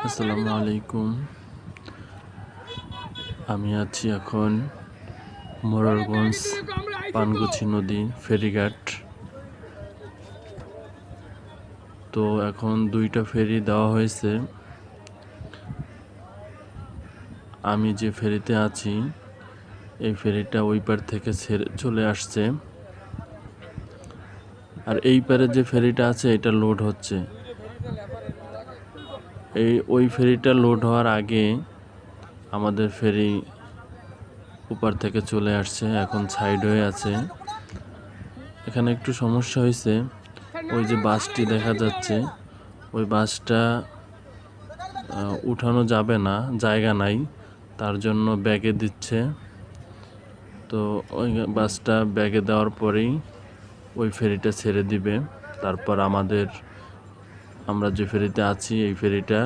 আসসালামু আলাইকুম। আমি আছি এখন মোরারগঞ্জ পানগুছি নদী ফেরিঘাট। তো এখন দুইটা ফেরি দেওয়া হয়েছে। আমি যে ফেরিতে আছি এই ফেরিটা ওই পার থেকে চলে আসছে, আর এই পারে যে ফেরিটা আছে এটা লোড হচ্ছে। ওই ফেরিটা লোড হওয়ার আগে আমাদের ফেরি ওপার থেকে চলে আসছে, এখন সাইড হয়ে আছে। এখানে একটু সমস্যা হয়েছে, ওই যে বাসটি দেখা যাচ্ছে ওই বাসটা উঠানো যাবে না, জায়গা নাই, তার জন্য ব্যাগে দিচ্ছে। তো ওই বাসটা ব্যাগে দেওয়ার পরেই ওই ফেরিটা ছেড়ে দিবে, তারপর আমরা যে ফেরিতে আছি এই ফেরিটা